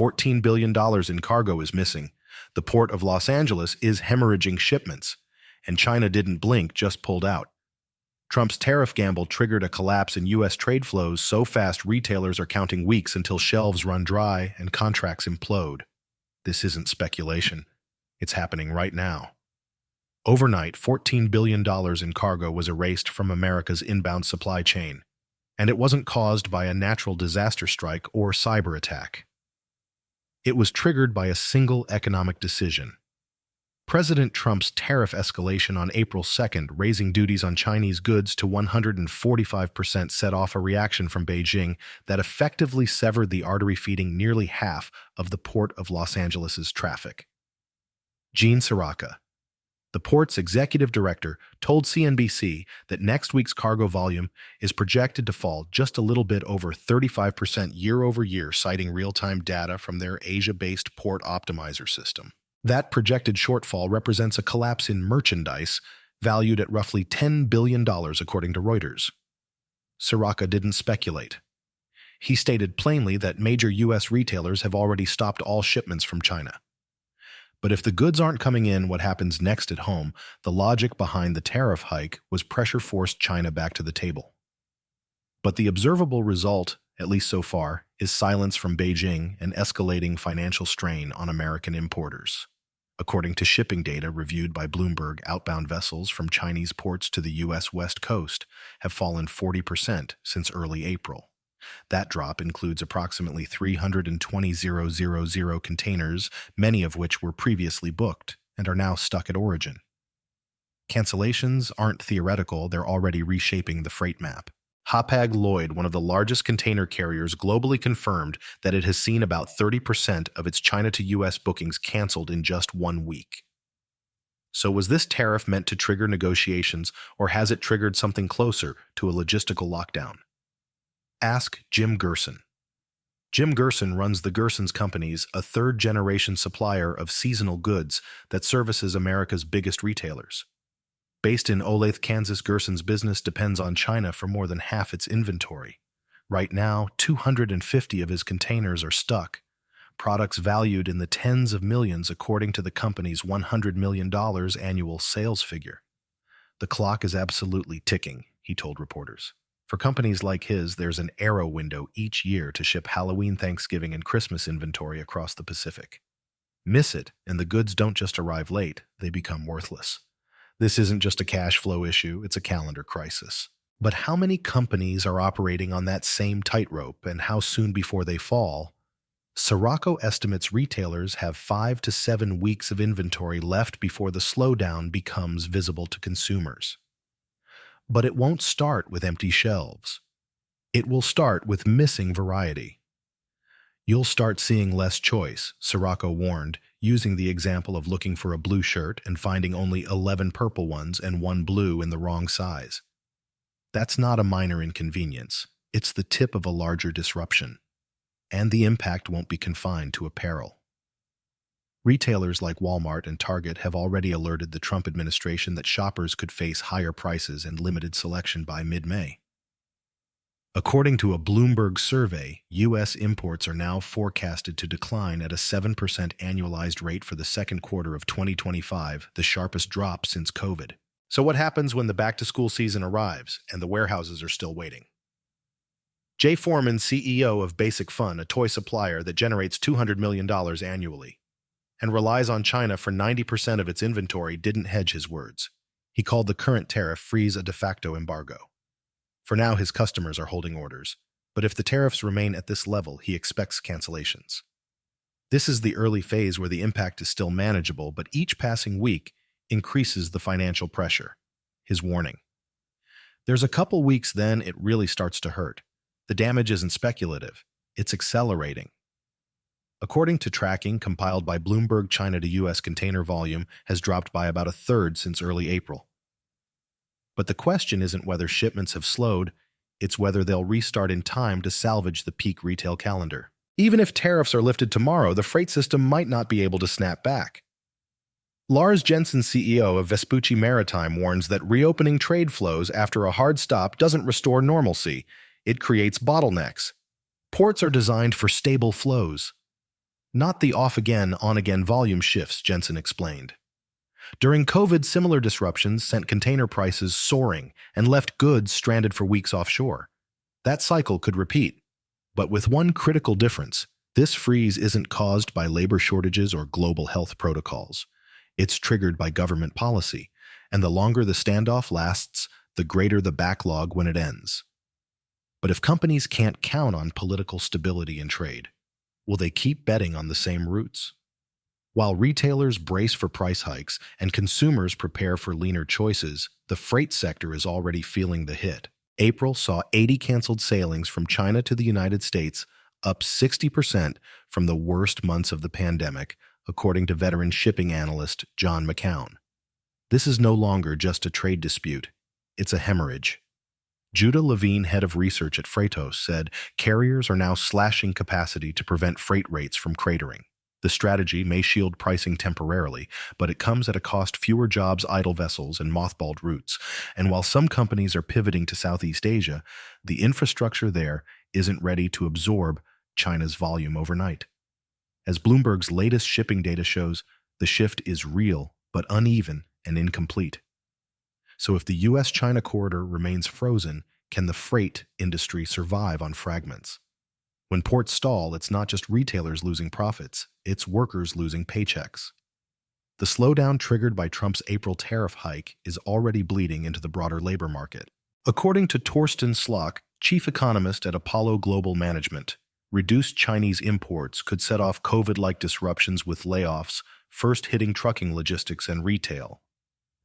$14 billion in cargo is missing. The port of Los Angeles is hemorrhaging shipments. And China didn't blink, just pulled out. Trump's tariff gamble triggered a collapse in U.S. trade flows so fast retailers are counting weeks until shelves run dry and contracts implode. This isn't speculation. It's happening right now. Overnight, $14 billion in cargo was erased from America's inbound supply chain, and it wasn't caused by a natural disaster strike or cyber attack. It was triggered by a single economic decision. President Trump's tariff escalation on April 2nd, raising duties on Chinese goods to 145%, set off a reaction from Beijing that effectively severed the artery feeding nearly half of the Port of Los Angeles' traffic. Gene Sirica, the port's executive director, told CNBC that next week's cargo volume is projected to fall just a little bit over 35% year-over-year, citing real-time data from their Asia-based port optimizer system. That projected shortfall represents a collapse in merchandise valued at roughly $10 billion, according to Reuters. Sirica didn't speculate. He stated plainly that major U.S. retailers have already stopped all shipments from China. But if the goods aren't coming in, what happens next at home? The logic behind the tariff hike was pressure forced China back to the table. But the observable result, at least so far, is silence from Beijing and escalating financial strain on American importers. According to shipping data reviewed by Bloomberg, outbound vessels from Chinese ports to the U.S. West Coast have fallen 40% since early April. That drop includes approximately 320,000 containers, many of which were previously booked and are now stuck at origin. Cancellations aren't theoretical, they're already reshaping the freight map. Hapag-Lloyd, one of the largest container carriers, globally confirmed that it has seen about 30% of its China to U.S. bookings canceled in just 1 week. So was this tariff meant to trigger negotiations, or has it triggered something closer to a logistical lockdown? Ask Jim Gerson. Jim Gerson runs the Gerson's Companies, a third-generation supplier of seasonal goods that services America's biggest retailers. Based in Olathe, Kansas, Gerson's business depends on China for more than half its inventory. Right now, 250 of his containers are stuck, products valued in the tens of millions according to the company's $100 million annual sales figure. The clock is absolutely ticking, he told reporters. For companies like his, there's an arrow window each year to ship Halloween, Thanksgiving, and Christmas inventory across the Pacific. Miss it, and the goods don't just arrive late, they become worthless. This isn't just a cash flow issue, it's a calendar crisis. But how many companies are operating on that same tightrope, and how soon before they fall? Sirica estimates retailers have 5 to 7 weeks of inventory left before the slowdown becomes visible to consumers. But it won't start with empty shelves. It will start with missing variety. You'll start seeing less choice, Sirica warned, using the example of looking for a blue shirt and finding only 11 purple ones and 1 blue in the wrong size. That's not a minor inconvenience. It's the tip of a larger disruption. And the impact won't be confined to apparel. Retailers like Walmart and Target have already alerted the Trump administration that shoppers could face higher prices and limited selection by mid-May. According to a Bloomberg survey, U.S. imports are now forecasted to decline at a 7% annualized rate for the second quarter of 2025, the sharpest drop since COVID. So what happens when the back-to-school season arrives and the warehouses are still waiting? Jay Foreman, CEO of Basic Fun, a toy supplier that generates $200 million annually and relies on China for 90% of its inventory, didn't hedge his words. He called the current tariff freeze a de facto embargo. For now, his customers are holding orders, but if the tariffs remain at this level, he expects cancellations. This is the early phase where the impact is still manageable, but each passing week increases the financial pressure. His warning. There's a couple weeks then it really starts to hurt. The damage isn't speculative, it's accelerating. According to tracking compiled by Bloomberg, China to U.S. container volume has dropped by about a third since early April. But the question isn't whether shipments have slowed, it's whether they'll restart in time to salvage the peak retail calendar. Even if tariffs are lifted tomorrow, the freight system might not be able to snap back. Lars Jensen, CEO of Vespucci Maritime, warns that reopening trade flows after a hard stop doesn't restore normalcy, it creates bottlenecks. Ports are designed for stable flows. Not the off-again, on-again volume shifts, Jensen explained. During COVID, similar disruptions sent container prices soaring and left goods stranded for weeks offshore. That cycle could repeat, but with one critical difference. This freeze isn't caused by labor shortages or global health protocols. It's triggered by government policy, and the longer the standoff lasts, the greater the backlog when it ends. But if companies can't count on political stability in trade, will they keep betting on the same routes? While retailers brace for price hikes and consumers prepare for leaner choices, the freight sector is already feeling the hit. April saw 80 canceled sailings from China to the United States, up 60% from the worst months of the pandemic, according to veteran shipping analyst John McCown. This is no longer just a trade dispute. It's a hemorrhage. Judah Levine, head of research at Freightos, said carriers are now slashing capacity to prevent freight rates from cratering. The strategy may shield pricing temporarily, but it comes at a cost: fewer jobs, idle vessels, and mothballed routes. And while some companies are pivoting to Southeast Asia, the infrastructure there isn't ready to absorb China's volume overnight. As Bloomberg's latest shipping data shows, the shift is real, but uneven and incomplete. So if the US-China corridor remains frozen, can the freight industry survive on fragments? When ports stall, it's not just retailers losing profits, it's workers losing paychecks. The slowdown triggered by Trump's April tariff hike is already bleeding into the broader labor market. According to Torsten Slok, chief economist at Apollo Global Management, reduced Chinese imports could set off COVID-like disruptions with layoffs, first hitting trucking, logistics, and retail.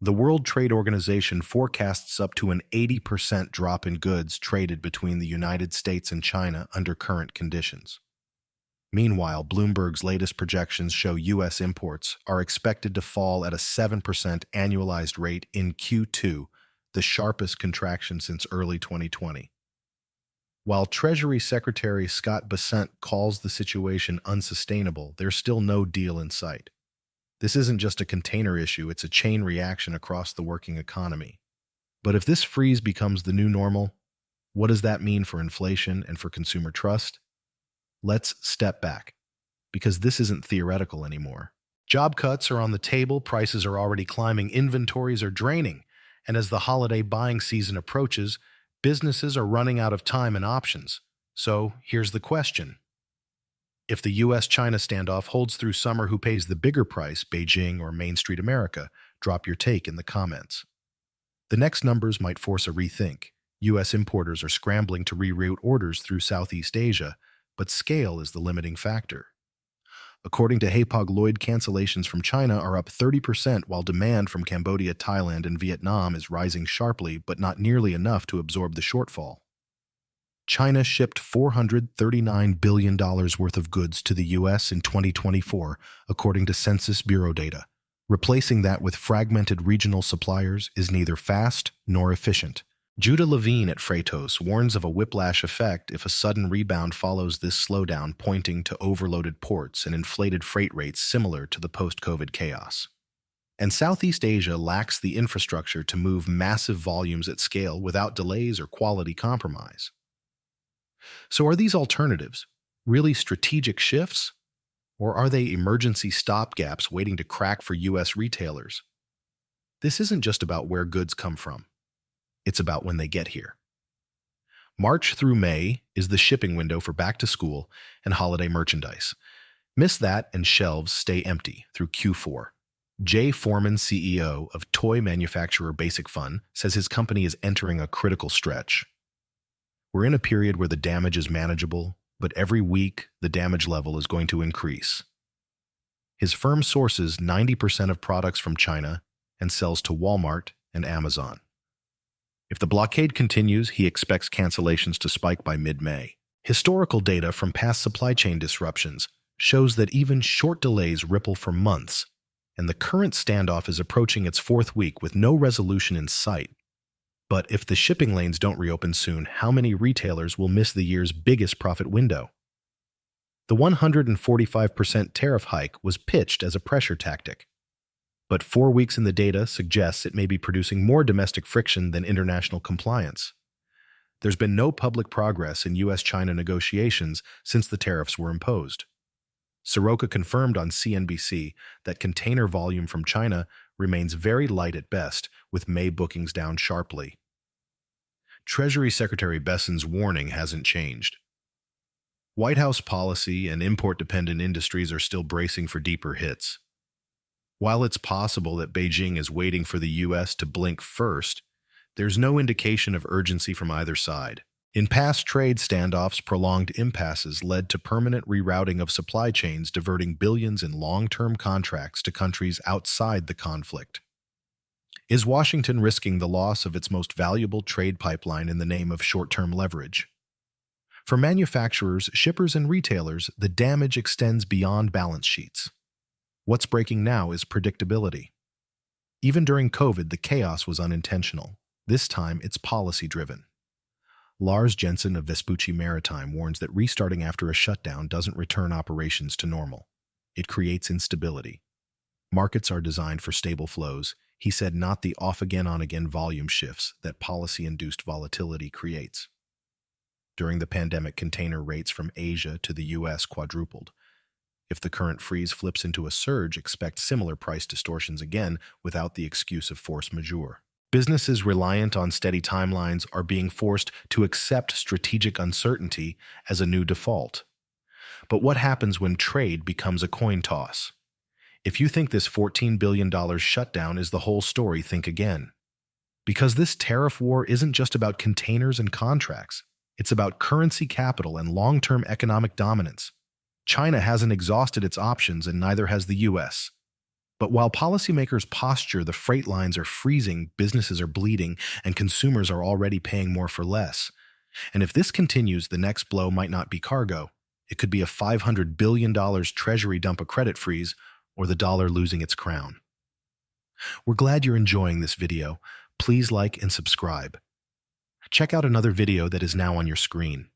The World Trade Organization forecasts up to an 80% drop in goods traded between the United States and China under current conditions. Meanwhile, Bloomberg's latest projections show U.S. imports are expected to fall at a 7% annualized rate in Q2, the sharpest contraction since early 2020. While Treasury Secretary Scott Bessent calls the situation unsustainable, there's still no deal in sight. This isn't just a container issue, it's a chain reaction across the working economy. But if this freeze becomes the new normal, what does that mean for inflation and for consumer trust? Let's step back, because this isn't theoretical anymore. Job cuts are on the table, prices are already climbing, inventories are draining, and as the holiday buying season approaches, businesses are running out of time and options. So here's the question. If the US-China standoff holds through summer, who pays the bigger price, Beijing or Main Street America? Drop your take in the comments. The next numbers might force a rethink. US importers are scrambling to reroute orders through Southeast Asia, but scale is the limiting factor. According to Hapag-Lloyd, cancellations from China are up 30%, while demand from Cambodia, Thailand, and Vietnam is rising sharply, but not nearly enough to absorb the shortfall. China shipped $439 billion worth of goods to the U.S. in 2024, according to Census Bureau data. Replacing that with fragmented regional suppliers is neither fast nor efficient. Judah Levine at Freightos warns of a whiplash effect if a sudden rebound follows this slowdown, pointing to overloaded ports and inflated freight rates similar to the post-COVID chaos. And Southeast Asia lacks the infrastructure to move massive volumes at scale without delays or quality compromise. So are these alternatives really strategic shifts, or are they emergency stopgaps waiting to crack for U.S. retailers? This isn't just about where goods come from. It's about when they get here. March through May is the shipping window for back-to-school and holiday merchandise. Miss that and shelves stay empty through Q4. Jay Foreman, CEO of toy manufacturer Basic Fun, says his company is entering a critical stretch. We're in a period where the damage is manageable, but every week the damage level is going to increase. His firm sources 90% of products from China and sells to Walmart and Amazon. If the blockade continues, he expects cancellations to spike by mid-May. Historical data from past supply chain disruptions shows that even short delays ripple for months, and the current standoff is approaching its fourth week with no resolution in sight. But if the shipping lanes don't reopen soon, how many retailers will miss the year's biggest profit window? The 145% tariff hike was pitched as a pressure tactic, but 4 weeks in the data suggests it may be producing more domestic friction than international compliance. There's been no public progress in US-China negotiations since the tariffs were imposed. Soroka confirmed on CNBC that container volume from China remains very light at best, with May bookings down sharply. Treasury Secretary Besson's warning hasn't changed. White House policy and import-dependent industries are still bracing for deeper hits. While it's possible that Beijing is waiting for the U.S. to blink first, there's no indication of urgency from either side. In past trade standoffs, prolonged impasses led to permanent rerouting of supply chains, diverting billions in long-term contracts to countries outside the conflict. Is Washington risking the loss of its most valuable trade pipeline in the name of short-term leverage? For manufacturers, shippers, and retailers, the damage extends beyond balance sheets. What's breaking now is predictability. Even during COVID, the chaos was unintentional. This time, it's policy-driven. Lars Jensen of Vespucci Maritime warns that restarting after a shutdown doesn't return operations to normal. It creates instability. Markets are designed for stable flows, he said, not the off-again, on-again volume shifts that policy-induced volatility creates. During the pandemic, container rates from Asia to the U.S. quadrupled. If the current freeze flips into a surge, expect similar price distortions again without the excuse of force majeure. Businesses reliant on steady timelines are being forced to accept strategic uncertainty as a new default. But what happens when trade becomes a coin toss? If you think this $14 billion shutdown is the whole story, think again. Because this tariff war isn't just about containers and contracts. It's about currency capital and long-term economic dominance. China hasn't exhausted its options, and neither has the U.S. But while policymakers posture the freight lines are freezing, businesses are bleeding, and consumers are already paying more for less. And if this continues, the next blow might not be cargo. It could be a $500 billion treasury dump, a credit freeze, or the dollar losing its crown. We're glad you're enjoying this video. Please like and subscribe. Check out another video that is now on your screen.